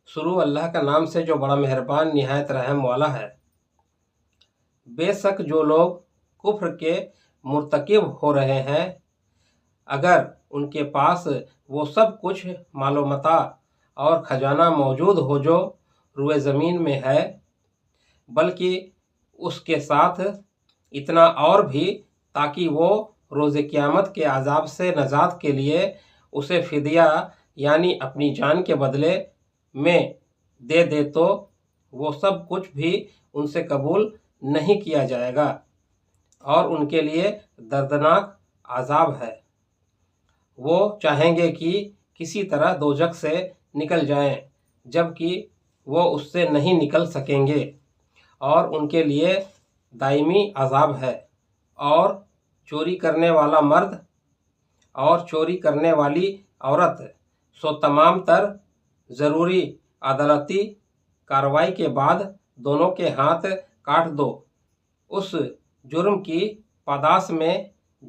شروع اللہ کا نام سے جو بڑا مہربان نہایت رحم والا ہے۔ بے شک جو لوگ کفر کے مرتکب ہو رہے ہیں، اگر ان کے پاس وہ سب کچھ مال و متاع اور خزانہ موجود ہو جو روئے زمین میں ہے، بلکہ اس کے ساتھ اتنا اور بھی تاکہ وہ روز قیامت کے عذاب سے نجات کے لیے اسے فدیہ یعنی اپنی جان کے بدلے میں دے دے، تو وہ سب کچھ بھی ان سے قبول نہیں کیا جائے گا اور ان کے لیے دردناک عذاب ہے۔ وہ چاہیں گے کہ کسی طرح دوزخ سے نکل جائیں، جبکہ وہ اس سے نہیں نکل سکیں گے اور ان کے لیے دائمی عذاب ہے۔ اور چوری کرنے والا مرد اور چوری کرنے والی عورت سو تمام تر ضروری عدالتی کارروائی کے بعد دونوں کے ہاتھ کاٹ دو، اس جرم کی پاداش میں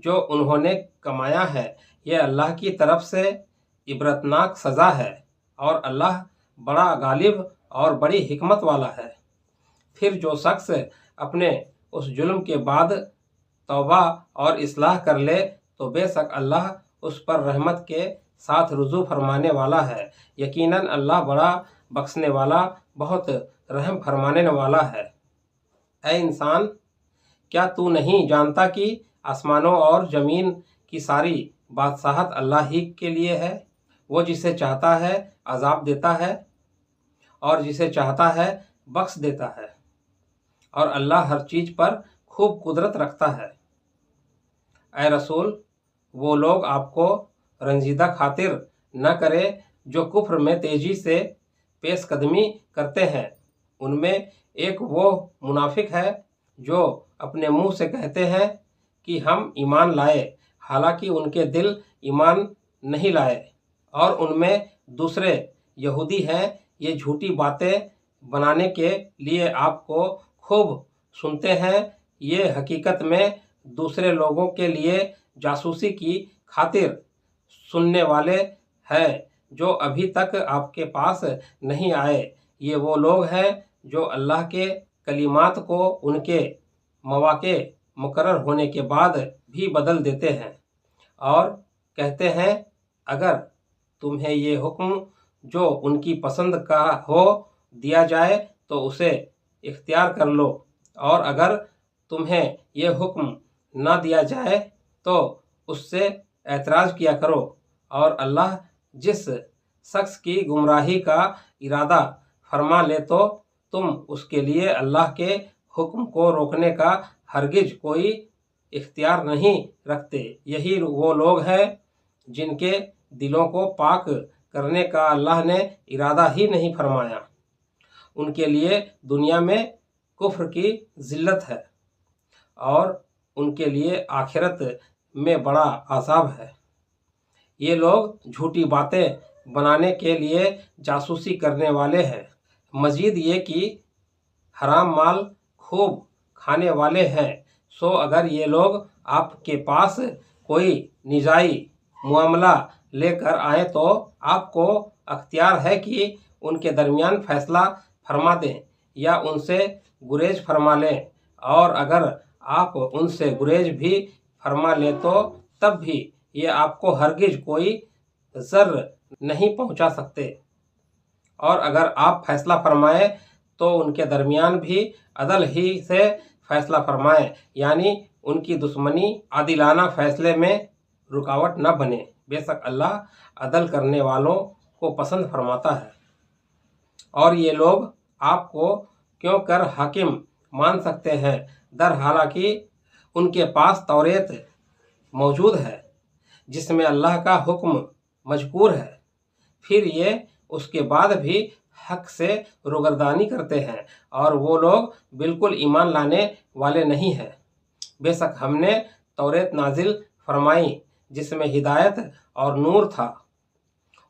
جو انہوں نے کمایا ہے۔ یہ اللہ کی طرف سے عبرتناک سزا ہے اور اللہ بڑا غالب اور بڑی حکمت والا ہے۔ پھر جو شخص اپنے اس جرم کے بعد توبہ اور اصلاح کر لے تو بے شک اللہ اس پر رحمت کے ساتھ رجوع فرمانے والا ہے۔ یقیناً اللہ بڑا بخشنے والا، بہت رحم فرمانے والا ہے۔ اے انسان، کیا تو نہیں جانتا کہ آسمانوں اور زمین کی ساری بادشاہت اللہ ہی کے لیے ہے؟ وہ جسے چاہتا ہے عذاب دیتا ہے اور جسے چاہتا ہے بخش دیتا ہے، اور اللہ ہر چیز پر خوب قدرت رکھتا ہے۔ اے رسول، وہ لوگ آپ کو رنجیدہ خاطر نہ کرے جو کفر میں تیزی سے پیش قدمی کرتے ہیں۔ ان میں ایک وہ منافق ہے جو اپنے منہ سے کہتے ہیں کہ ہم ایمان لائے، حالانکہ ان کے دل ایمان نہیں لائے، اور ان میں دوسرے یہودی ہیں۔ یہ جھوٹی باتیں بنانے کے لیے آپ کو خوب سنتے ہیں، یہ حقیقت میں دوسرے لوگوں کے لیے جاسوسی کی خاطر سننے والے ہیں جو ابھی تک آپ کے پاس نہیں آئے۔ یہ وہ لوگ ہیں جو اللہ کے کلمات کو ان کے مواقع مقرر ہونے کے بعد بھی بدل دیتے ہیں اور کہتے ہیں اگر تمہیں یہ حکم جو ان کی پسند کا ہو دیا جائے تو اسے اختیار کر لو، اور اگر تمہیں یہ حکم نہ دیا جائے تو اس سے اعتراض کیا کرو، اور اللہ جس شخص کی گمراہی کا ارادہ فرما لے تو تم اس کے لیے اللہ کے حکم کو روکنے کا ہرگز کوئی اختیار نہیں رکھتے۔ یہی وہ لوگ ہیں جن کے دلوں کو پاک کرنے کا اللہ نے ارادہ ہی نہیں فرمایا۔ ان کے لیے دنیا میں کفر کی ذلت ہے اور ان کے لیے آخرت میں بڑا عذاب ہے۔ یہ لوگ جھوٹی باتیں بنانے کے لیے جاسوسی کرنے والے ہیں، مزید یہ کہ حرام مال خوب کھانے والے ہیں۔ سو اگر یہ لوگ آپ کے پاس کوئی نجائی معاملہ لے کر آئیں تو آپ کو اختیار ہے کہ ان کے درمیان فیصلہ فرما دیں یا ان سے گریز فرما لیں، اور اگر آپ ان سے گریز بھی فرما لیں تو تب بھی یہ آپ کو ہرگز کوئی ضر نہیں پہنچا سکتے، اور اگر آپ فیصلہ فرمائیں تو ان کے درمیان بھی عدل ہی سے فیصلہ فرمائیں، یعنی ان کی دشمنی عادلانہ فیصلے میں رکاوٹ نہ بنے۔ بے شک اللہ عدل کرنے والوں کو پسند فرماتا ہے۔ اور یہ لوگ آپ کو کیوں کر حاکم مان سکتے ہیں، در حالانکہ ان کے پاس توریت موجود ہے جس میں اللہ کا حکم مذکور ہے، پھر یہ اس کے بعد بھی حق سے روگردانی کرتے ہیں، اور وہ لوگ بالکل ایمان لانے والے نہیں ہیں۔ بے شک ہم نے توریت نازل فرمائی جس میں ہدایت اور نور تھا،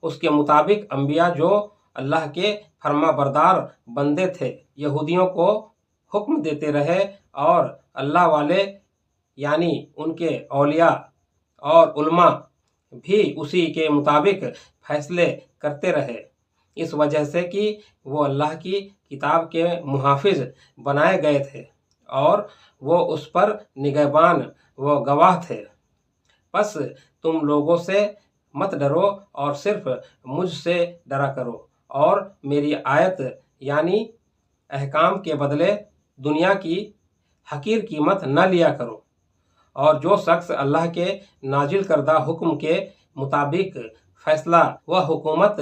اس کے مطابق انبیاء جو اللہ کے فرما بردار بندے تھے یہودیوں کو حکم دیتے رہے، اور اللہ والے یعنی ان کے اولیاء اور علماء بھی اسی کے مطابق فیصلے کرتے رہے۔ اس وجہ سے کہ وہ اللہ کی کتاب کے محافظ بنائے گئے تھے اور وہ اس پر نگہبان و گواہ تھے۔ پس تم لوگوں سے مت ڈرو اور صرف مجھ سے ڈرا کرو، اور میری آیت یعنی احکام کے بدلے دنیا کی حقیر قیمت نہ لیا کرو۔ اور جو شخص اللہ کے نازل کردہ حکم کے مطابق فیصلہ و حکومت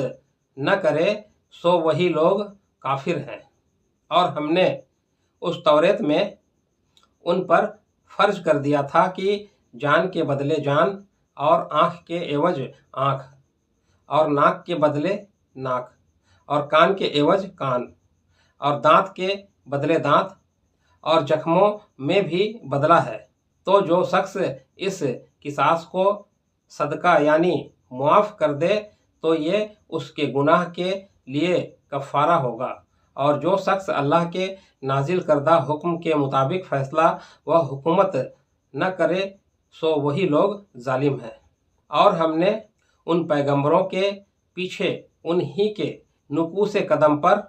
نہ کرے سو وہی لوگ کافر ہیں۔ اور ہم نے اس توریت میں ان پر فرض کر دیا تھا کہ جان کے بدلے جان، اور آنکھ کے عوض آنکھ، اور ناک کے بدلے ناک، اور کان کے عوض کان، اور دانت کے بدلے دانت، اور زخموں میں بھی بدلہ ہے۔ تو جو شخص اس قصاص کو صدقہ یعنی معاف کر دے تو یہ اس کے گناہ کے لیے کفارہ ہوگا، اور جو شخص اللہ کے نازل کردہ حکم کے مطابق فیصلہ و حکومت نہ کرے سو وہی لوگ ظالم ہیں۔ اور ہم نے ان پیغمبروں کے پیچھے انہی کے نقوش قدم پر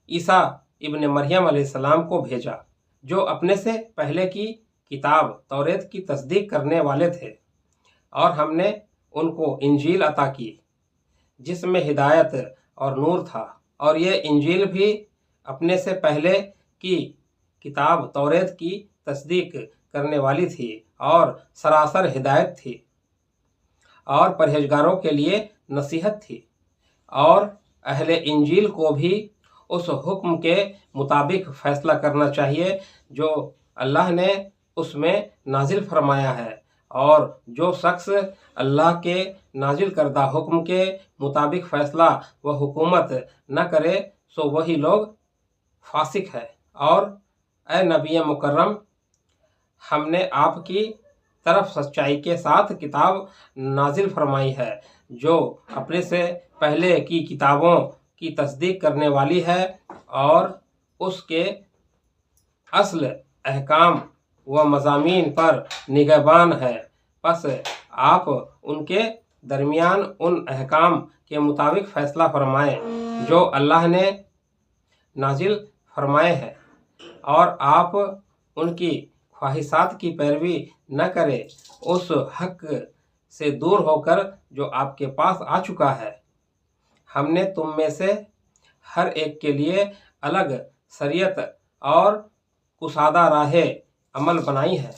عیسیٰ ابن مریم علیہ السلام کو بھیجا، جو اپنے سے پہلے کی کتاب توریت کی تصدیق کرنے والے تھے، اور ہم نے ان کو انجیل عطا کی جس میں ہدایت اور نور تھا، اور یہ انجیل بھی اپنے سے پہلے کی کتاب توریت کی تصدیق کرنے والی تھی اور سراسر ہدایت تھی اور پرہیزگاروں کے لیے نصیحت تھی۔ اور اہل انجیل کو بھی اس حکم کے مطابق فیصلہ کرنا چاہیے جو اللہ نے اس میں نازل فرمایا ہے، اور جو شخص اللہ کے نازل کردہ حکم کے مطابق فیصلہ و حکومت نہ کرے سو وہی لوگ فاسق ہے۔ اور اے نبی مکرم، ہم نے آپ کی طرف سچائی کے ساتھ کتاب نازل فرمائی ہے جو اپنے سے پہلے کی کتابوں کی تصدیق کرنے والی ہے اور اس کے اصل احکام و مضامین پر نگہبان ہے۔ پس آپ ان کے درمیان ان احکام کے مطابق فیصلہ فرمائیں جو اللہ نے نازل فرمائے ہیں، اور آپ ان کی خواہشات کی پیروی نہ کریں اس حق سے دور ہو کر جو آپ کے پاس آ چکا ہے۔ ہم نے تم میں سے ہر ایک کے لیے الگ شریعت اور کشادہ راہ عمل بنائی ہے،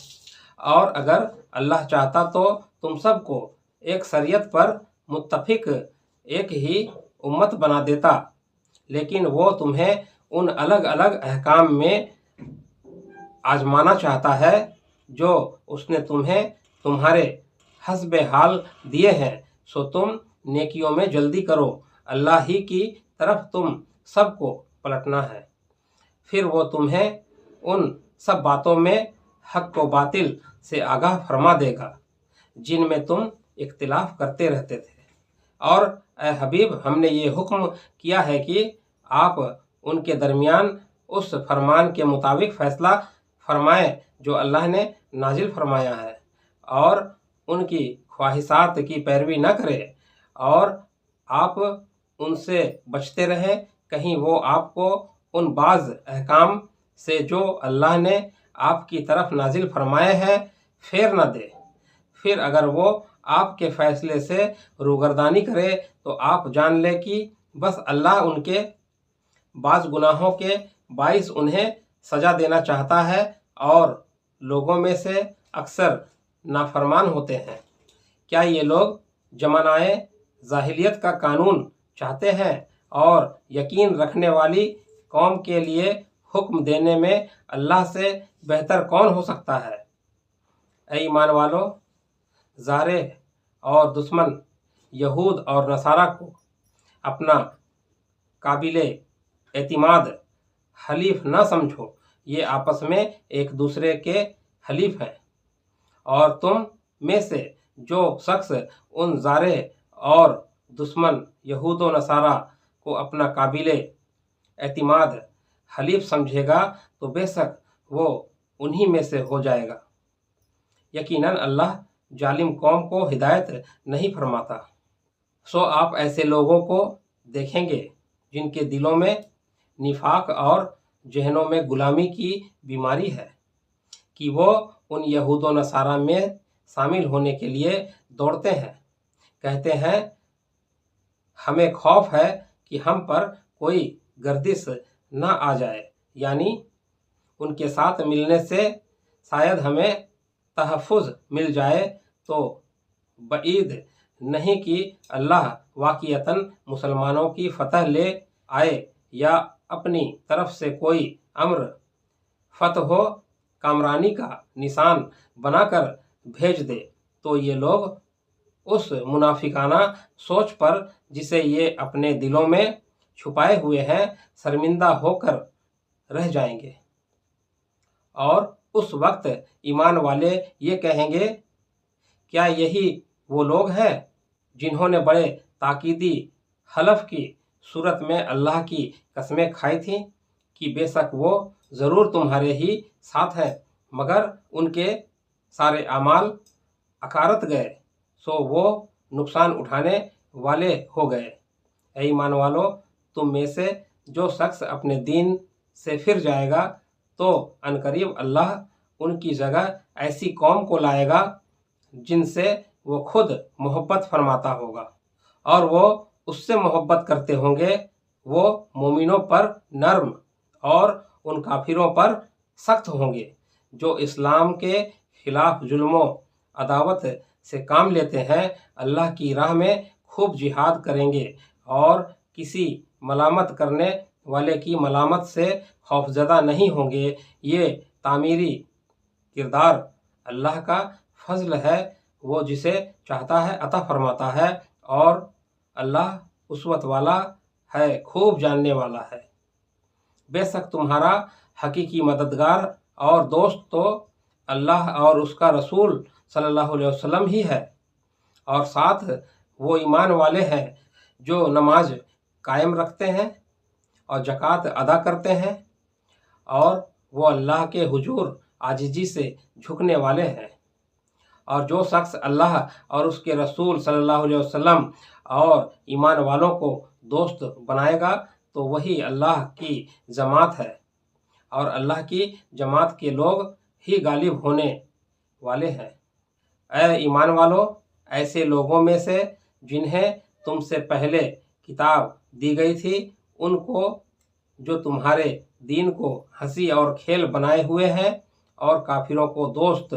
اور اگر اللہ چاہتا تو تم سب کو ایک شریعت پر متفق ایک ہی امت بنا دیتا، لیکن وہ تمہیں ان الگ الگ احکام میں آزمانا چاہتا ہے جو اس نے تمہیں تمہارے حسب حال دیے ہیں، سو تم نیکیوں میں جلدی کرو، اللہ ہی کی طرف تم سب کو پلٹنا ہے۔ پھر وہ تمہیں ان سب باتوں میں حق و باطل سے آگاہ فرما دے گا جن میں تم اختلاف کرتے رہتے تھے۔ اور اے حبیب، ہم نے یہ حکم کیا ہے کہ آپ ان کے درمیان اس فرمان کے مطابق فیصلہ فرمائیں جو اللہ نے نازل فرمایا ہے، اور ان کی خواہشات کی پیروی نہ کریں، اور آپ ان سے بچتے رہیں کہیں وہ آپ کو ان بعض احکام سے جو اللہ نے آپ کی طرف نازل فرمائے ہیں پھیر نہ دے۔ پھر اگر وہ آپ کے فیصلے سے روگردانی کرے تو آپ جان لے کہ بس اللہ ان کے بعض گناہوں کے باعث انہیں سزا دینا چاہتا ہے، اور لوگوں میں سے اکثر نافرمان ہوتے ہیں۔ کیا یہ لوگ زمانۂ جاہلیت کا قانون چاہتے ہیں، اور یقین رکھنے والی قوم کے لیے حکم دینے میں اللہ سے بہتر کون ہو سکتا ہے؟ اے ایمان والو، ظاہر اور دشمن یہود اور نصارہ کو اپنا قابل اعتماد حلیف نہ سمجھو، یہ آپس میں ایک دوسرے کے حلیف ہیں، اور تم میں سے جو شخص ان ظاہر اور دشمن یہود و نصارہ کو اپنا قابل اعتماد حلیف سمجھے گا تو بے شک وہ انہی میں سے ہو جائے گا۔ یقیناً اللہ ظالم قوم کو ہدایت نہیں فرماتا۔ سو آپ ایسے لوگوں کو دیکھیں گے جن کے دلوں میں نفاق اور ذہنوں میں غلامی کی بیماری ہے کہ وہ ان یہود و نصارہ میں شامل ہونے کے لیے دوڑتے ہیں، کہتے ہیں ہمیں خوف ہے کہ ہم پر کوئی گردش نہ آ جائے، یعنی ان کے ساتھ ملنے سے شاید ہمیں تحفظ مل جائے، تو بعید نہیں کہ اللہ واقعتاً مسلمانوں کی فتح لے آئے یا اپنی طرف سے کوئی امر فتح و کامرانی کا نشان بنا کر بھیج دے، تو یہ لوگ اس منافقانہ سوچ پر جسے یہ اپنے دلوں میں چھپائے ہوئے ہیں شرمندہ ہو کر رہ جائیں گے، اور اس وقت ایمان والے یہ کہیں گے کیا یہی وہ لوگ ہیں جنہوں نے بڑے تاکیدی حلف کی صورت میں اللہ کی قسمیں کھائی تھیں کہ بے شک وہ ضرور تمہارے ہی ساتھ ہیں، مگر ان کے سارے اعمال اکارت گئے، سو وہ نقصان اٹھانے والے ہو گئے۔ اے ایمان والو، تم میں سے جو شخص اپنے دین سے پھر جائے گا تو عنقریب اللہ ان کی جگہ ایسی قوم کو لائے گا جن سے وہ خود محبت فرماتا ہوگا، اور وہ اس سے محبت کرتے ہوں گے۔ وہ مومنوں پر نرم اور ان کافروں پر سخت ہوں گے جو اسلام کے خلاف ظلم و عداوت سے کام لیتے ہیں، اللہ کی راہ میں خوب جہاد کریں گے اور کسی ملامت کرنے والے کی ملامت سے خوفزدہ نہیں ہوں گے۔ یہ تعمیری کردار اللہ کا فضل ہے، وہ جسے چاہتا ہے عطا فرماتا ہے، اور اللہ اسوت والا ہے، خوب جاننے والا ہے۔ بے شک تمہارا حقیقی مددگار اور دوست تو اللہ اور اس کا رسول صلی اللہ علیہ وسلم ہی ہے، اور ساتھ وہ ایمان والے ہیں جو نماز قائم رکھتے ہیں اور زکوٰۃ ادا کرتے ہیں، اور وہ اللہ کے حضور عاجزی سے جھکنے والے ہیں۔ اور جو شخص اللہ اور اس کے رسول صلی اللہ علیہ وسلم اور ایمان والوں کو دوست بنائے گا تو وہی اللہ کی جماعت ہے، اور اللہ کی جماعت کے لوگ ہی غالب ہونے والے ہیں۔ اے ایمان والو، ایسے لوگوں میں سے جنہیں تم سے پہلے کتاب دی گئی تھی، ان کو جو تمہارے دین کو ہنسی اور کھیل بنائے ہوئے ہیں، اور کافروں کو دوست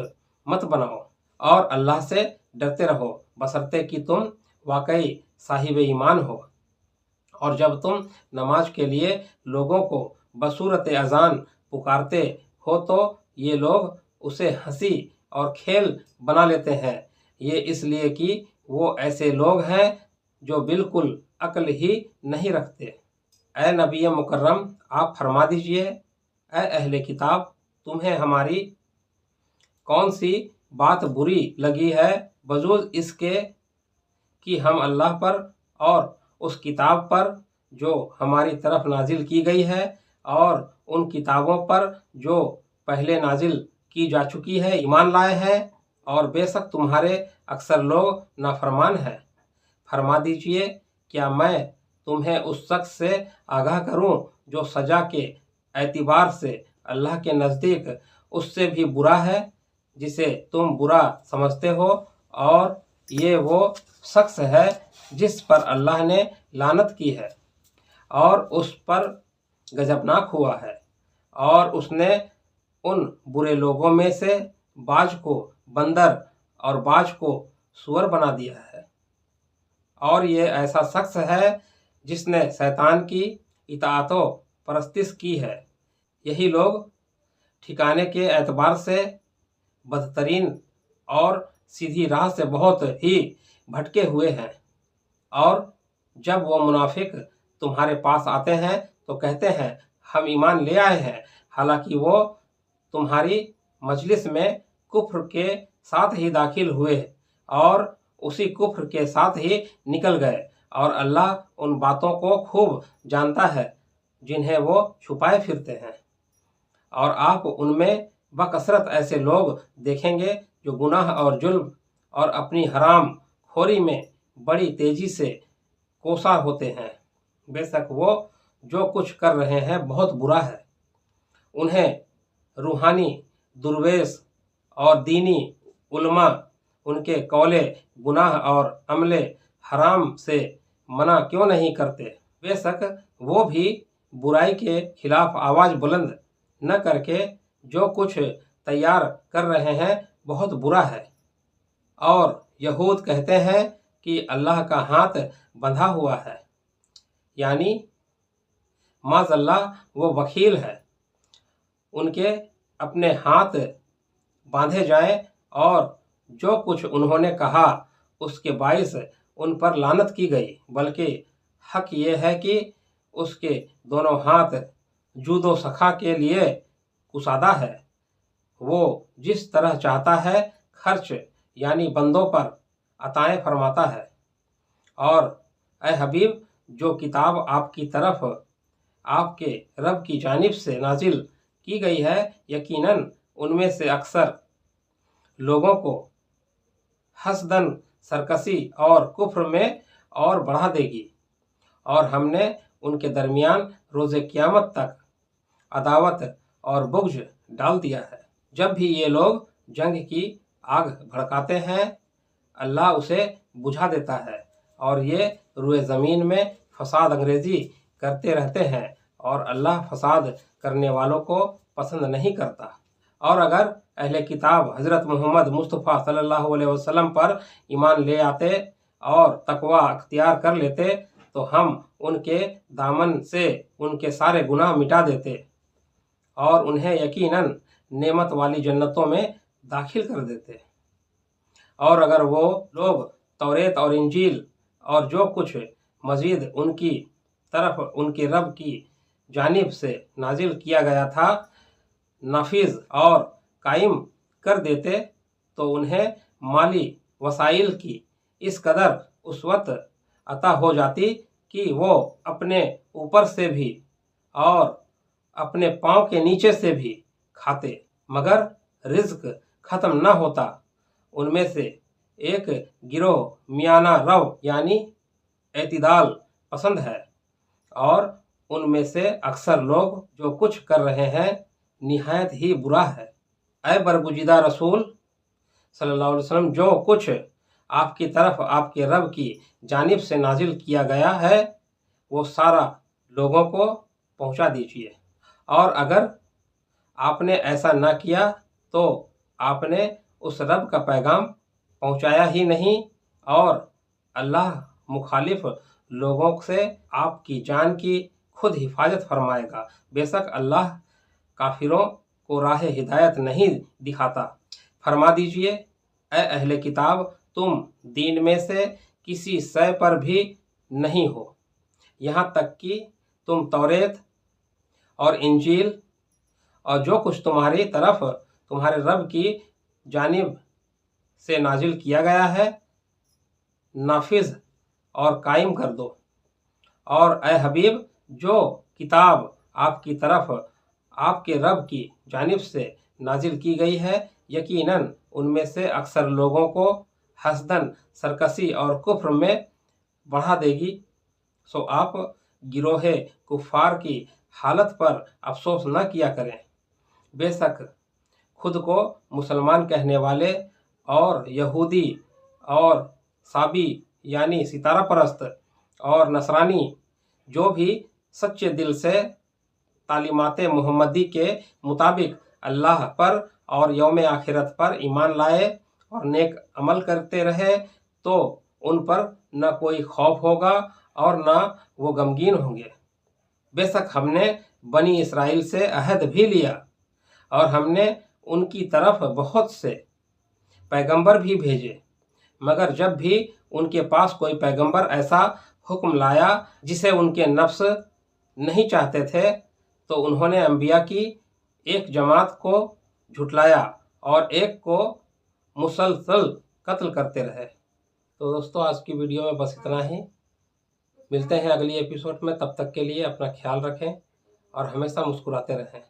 مت بناؤ، اور اللہ سے ڈرتے رہو بشرطے کہ تم واقعی صاحب ایمان ہو۔ اور جب تم نماز کے لیے لوگوں کو بصورت اذان پکارتے ہو تو یہ لوگ اسے ہنسی اور کھیل بنا لیتے ہیں، یہ اس لیے کہ وہ ایسے لوگ ہیں جو بالکل عقل ہی نہیں رکھتے۔ اے نبی مکرم، آپ فرما دیجئے، اے اہل کتاب، تمہیں ہماری کون سی بات بری لگی ہے بجز اس کے کہ ہم اللہ پر اور اس کتاب پر جو ہماری طرف نازل کی گئی ہے اور ان کتابوں پر جو پہلے نازل کی جا چکی ہے ایمان لائے ہیں، اور بے شک تمہارے اکثر لوگ نافرمان ہیں۔ فرما دیجئے، کیا میں تمہیں اس شخص سے آگاہ کروں جو سزا کے اعتبار سے اللہ کے نزدیک اس سے بھی برا ہے جسے تم برا سمجھتے ہو، اور یہ وہ شخص ہے جس پر اللہ نے لعنت کی ہے اور اس پر غضبناک ہوا ہے، اور اس نے ان برے لوگوں میں سے بعض کو بندر اور بعض کو سور بنا دیا ہے، اور یہ ایسا شخص ہے جس نے شیطان کی اطاعت و پرستش کی ہے۔ یہی لوگ ٹھکانے کے اعتبار سے بدترین اور سیدھی راہ سے بہت ہی بھٹکے ہوئے ہیں۔ اور جب وہ منافق تمہارے پاس آتے ہیں تو کہتے ہیں ہم ایمان لے آئے ہیں، حالانکہ وہ تمہاری مجلس میں کفر کے ساتھ ہی داخل ہوئے اور اسی کفر کے ساتھ ہی نکل گئے، اور اللہ ان باتوں کو خوب جانتا ہے جنہیں وہ چھپائے پھرتے ہیں۔ اور آپ ان میں بکثرت ایسے لوگ دیکھیں گے جو گناہ اور ظلم اور اپنی حرام خوری میں بڑی تیزی سے کوسا ہوتے ہیں، بے شک وہ جو کچھ کر رہے ہیں بہت برا ہے۔ انہیں روحانی درویش اور دینی علماء ان کے قول گناہ اور عمل حرام سے منع کیوں نہیں کرتے؟ بے شک وہ بھی برائی کے خلاف آواز بلند نہ کر کے جو کچھ تیار کر رہے ہیں بہت برا ہے۔ اور یہود کہتے ہیں کہ اللہ کا ہاتھ بندھا ہوا ہے، یعنی معاذ اللہ وہ وکیل ہے، ان کے اپنے ہاتھ باندھے جائیں اور جو کچھ انہوں نے کہا اس کے باعث ان پر لعنت کی گئی، بلکہ حق یہ ہے کہ اس کے دونوں ہاتھ جود و سخا کے لیے کشادہ ہے، وہ جس طرح چاہتا ہے خرچ یعنی بندوں پر عطائیں فرماتا ہے۔ اور اے حبیب، جو کتاب آپ کی طرف آپ کے رب کی جانب سے نازل کی گئی ہے، یقیناً ان میں سے اکثر لوگوں کو حسداً سرکشی اور کفر میں اور بڑھا دے گی، اور ہم نے ان کے درمیان روز قیامت تک عداوت اور بغض ڈال دیا ہے۔ جب بھی یہ لوگ جنگ کی آگ بھڑکاتے ہیں اللہ اسے بجھا دیتا ہے، اور یہ روئے زمین میں فساد انگیزی کرتے رہتے ہیں، اور اللہ فساد کرنے والوں کو پسند نہیں کرتا۔ اور اگر اہل کتاب حضرت محمد مصطفیٰ صلی اللہ علیہ وسلم پر ایمان لے آتے اور تقوی اختیار کر لیتے تو ہم ان کے دامن سے ان کے سارے گناہ مٹا دیتے اور انہیں یقیناً نعمت والی جنتوں میں داخل کر دیتے۔ اور اگر وہ لوگ توریت اور انجیل اور جو کچھ مزید ان کی طرف ان کے رب کی جانب سے نازل کیا گیا تھا نافذ اور قائم کر دیتے تو انہیں مالی وسائل کی اس قدر وسعت عطا ہو جاتی کہ وہ اپنے اوپر سے بھی اور اپنے پاؤں کے نیچے سے بھی کھاتے، مگر رزق ختم نہ ہوتا۔ ان میں سے ایک گروہ میانہ رو یعنی اعتدال پسند ہے، اور ان میں سے اکثر لوگ جو کچھ کر رہے ہیں نہایت ہی برا ہے۔ اے برگزیدہ رسول صلی اللہ علیہ وسلم، جو کچھ آپ کی طرف آپ کے رب کی جانب سے نازل کیا گیا ہے وہ سارا لوگوں کو پہنچا دیجیے، اور اگر آپ نے ایسا نہ کیا تو آپ نے اس رب کا پیغام پہنچایا ہی نہیں، اور اللہ مخالف لوگوں سے آپ کی جان کی خود حفاظت فرمائے گا۔ بے شک اللہ کافروں کو راہ ہدایت نہیں دکھاتا۔ فرما دیجئے اے اہل کتاب، تم دین میں سے کسی شے پر بھی نہیں ہو یہاں تک کہ تم توریت اور انجیل اور جو کچھ تمہاری طرف تمہارے رب کی جانب سے نازل کیا گیا ہے نافذ اور قائم کر دو۔ اور اے حبیب، جو کتاب آپ کی طرف آپ کے رب کی جانب سے نازل کی گئی ہے یقیناً ان میں سے اکثر لوگوں کو حسداً سرکشی اور کفر میں بڑھا دے گی، سو آپ گروہ کفار کی حالت پر افسوس نہ کیا کریں۔ بے شک خود کو مسلمان کہنے والے اور یہودی اور صابی یعنی ستارہ پرست اور نصرانی جو بھی سچے دل سے تعلیمات محمدی کے مطابق اللہ پر اور یوم آخرت پر ایمان لائے اور نیک عمل کرتے رہے تو ان پر نہ کوئی خوف ہوگا اور نہ وہ غمگین ہوں گے۔ بے شک ہم نے بنی اسرائیل سے عہد بھی لیا اور ہم نے ان کی طرف بہت سے پیغمبر بھی بھیجے، مگر جب بھی ان کے پاس کوئی پیغمبر ایسا حکم لایا جسے ان کے نفس نہیں چاہتے تھے تو انہوں نے انبیاء کی ایک جماعت کو جھٹلایا اور ایک کو مسلسل قتل کرتے رہے۔ تو دوستو آج کی ویڈیو میں بس اتنا ہی، ملتے ہیں اگلی ایپیسوڈ میں، تب تک کے لیے اپنا خیال رکھیں اور ہمیشہ مسکراتے رہیں۔